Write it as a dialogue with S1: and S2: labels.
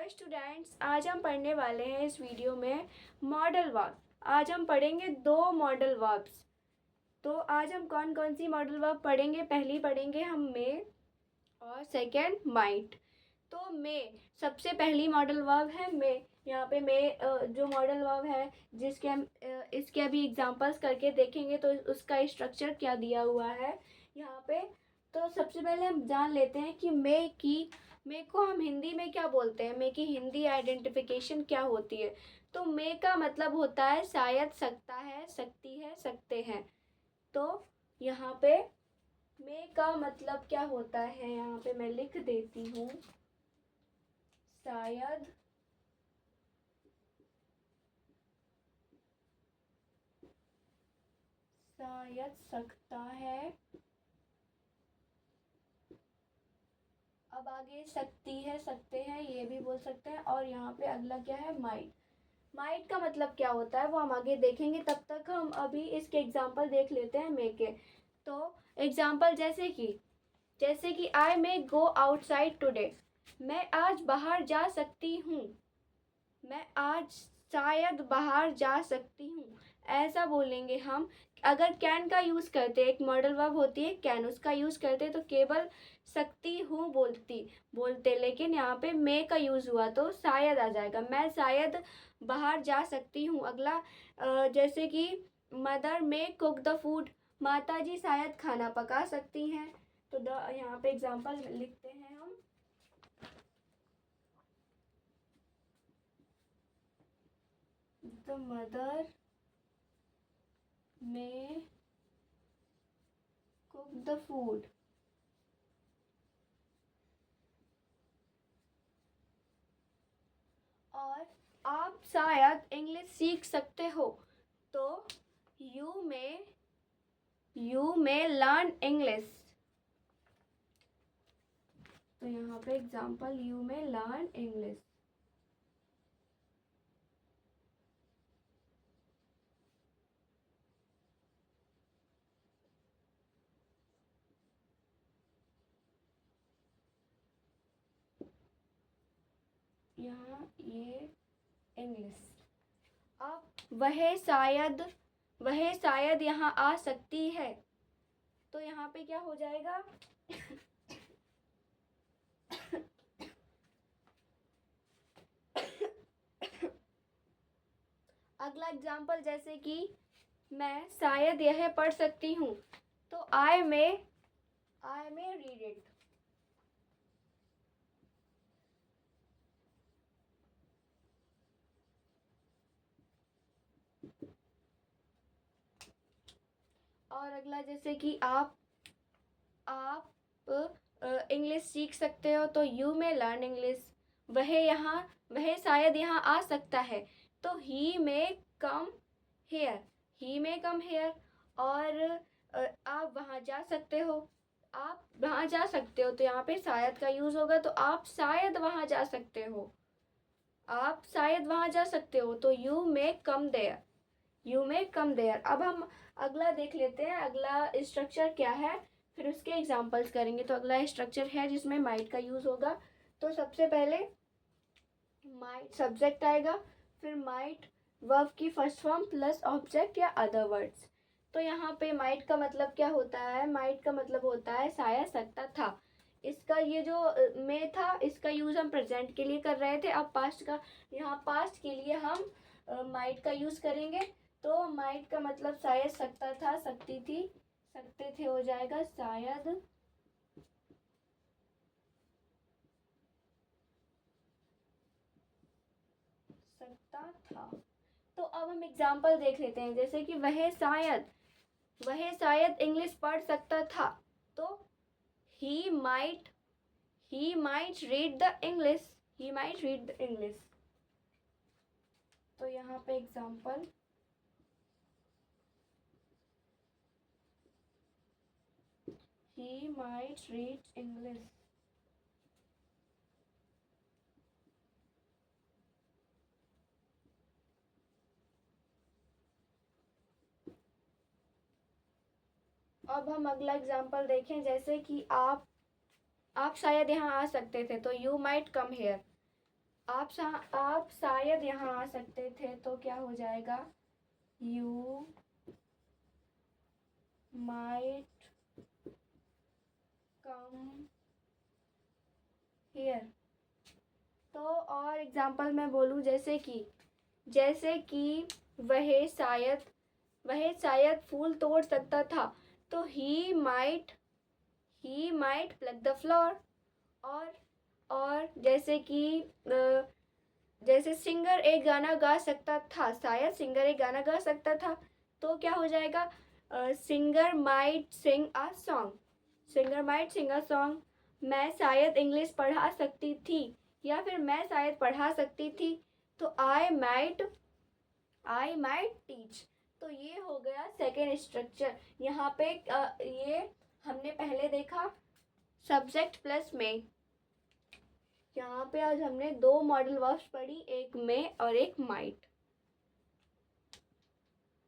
S1: Hello students, आज हम पढ़ने वाले हैं इस वीडियो में मॉडल वर्ब। आज हम पढ़ेंगे दो मॉडल वर्ब्स। तो आज हम कौन कौन सी मॉडल वर्ब पढ़ेंगे? पहली पढ़ेंगे हम मे और सेकंड माइट। तो मे सबसे पहली मॉडल वर्ब है मे। यहाँ पे मे जो मॉडल वर्ब है जिसके हम इसके अभी एग्जांपल्स करके देखेंगे तो उसका स्ट्रक्चर क्या दिया हुआ है यहाँ पे। तो सबसे पहले हम जान लेते हैं कि मे को हम हिंदी में क्या बोलते हैं, मे की हिंदी आइडेंटिफिकेशन क्या होती है। तो मे का मतलब होता है शायद, सकता है, सकती है, सकते हैं। तो यहाँ पे मे का मतलब क्या होता है, यहाँ पे मैं लिख देती हूँ, शायद, शायद, सकता है। अब आगे सकती है, सकते हैं, ये भी बोल सकते हैं। और यहाँ पे अगला क्या है, माइट। माइट का मतलब क्या होता है वो हम आगे देखेंगे, तब तक हम अभी इसके एग्जाम्पल देख लेते हैं मे के। तो एग्जाम्पल जैसे कि आई मे गो आउटसाइड टुडे, मैं आज बाहर जा सकती हूँ। मैं आज शायद बाहर जा सकती हूँ, ऐसा बोलेंगे हम। अगर कैन का यूज़ करते, एक मॉडल वर्ब होती है कैन, उसका यूज़ करते तो केवल सकती हूँ बोलते, लेकिन यहाँ पे मे का यूज़ हुआ तो शायद आ जाएगा। मैं शायद बाहर जा सकती हूँ। अगला जैसे कि mother may cook the food, माता जी शायद खाना पका सकती हैं। तो यहाँ पे एग्जाम्पल लिखते हैं हम। The mother may cook the food। और आप शायद इंग्लिश सीख सकते हो, तो यू मे लर्न इंग्लिश। तो यहाँ पे example, you may learn English. यहाँ ये इंग्लिश। अब वह शायद यहाँ आ सकती है, तो यहाँ पे क्या हो जाएगा अगला एग्जाम्पल जैसे कि मैं शायद यह पढ़ सकती हूँ, तो आई मे रीड इट। और अगला जैसे कि आप इंग्लिश सीख सकते हो, तो यू मे लर्न इंग्लिश। वह शायद यहाँ आ सकता है, तो ही मे कम हेयर। और आप वहाँ जा सकते हो, तो यहाँ पे शायद का यूज़ होगा, तो आप शायद वहाँ जा सकते हो। तो यू मे कम देयर। अब हम अगला देख लेते हैं, अगला स्ट्रक्चर क्या है, फिर उसके एग्जांपल्स करेंगे। तो अगला स्ट्रक्चर है जिसमें माइट का यूज़ होगा। तो सबसे पहले माइट सब्जेक्ट आएगा, फिर माइट वर्ब की फर्स्ट फॉर्म प्लस ऑब्जेक्ट या अदर वर्ड्स। तो यहाँ पे माइट का मतलब क्या होता है, माइट का मतलब होता है शायद, सकता था। इसका ये जो में था, इसका यूज़ हम प्रेजेंट के लिए कर रहे थे। अब पास्ट का, यहाँ पास्ट के लिए हम माइट का यूज़ करेंगे। तो माइट का मतलब शायद, सकता था, सकती थी, सकते थे हो जाएगा शायद, सकता था। तो अब हम एग्जाम्पल देख लेते हैं, जैसे कि वह शायद इंग्लिश पढ़ सकता था, तो he might read the English. तो यहाँ पे example, he might read English. अब हम अगला एग्जाम्पल देखें, जैसे कि आप शायद यहाँ आ सकते थे, तो यू माइट कम हेयर। आप शायद यहाँ आ सकते थे, तो क्या हो जाएगा, यू माइट कम हियर। तो और एग्जांपल मैं बोलूँ, जैसे कि वह शायद फूल तोड़ सकता था, तो he might plug the flower. और जैसे सिंगर एक गाना गा सकता था, शायद सिंगर एक गाना गा सकता था, तो क्या हो जाएगा, singer might sing a song. मैं शायद इंग्लिश पढ़ा सकती थी, या फिर मैं शायद पढ़ा सकती थी, तो आई माइट टीच। तो ये हो गया सेकेंड स्ट्रक्चर। यहाँ पे ये हमने पहले देखा सब्जेक्ट प्लस में। यहाँ पे आज हमने दो मॉडल वर्ब्स पढ़ी, एक में और एक माइट।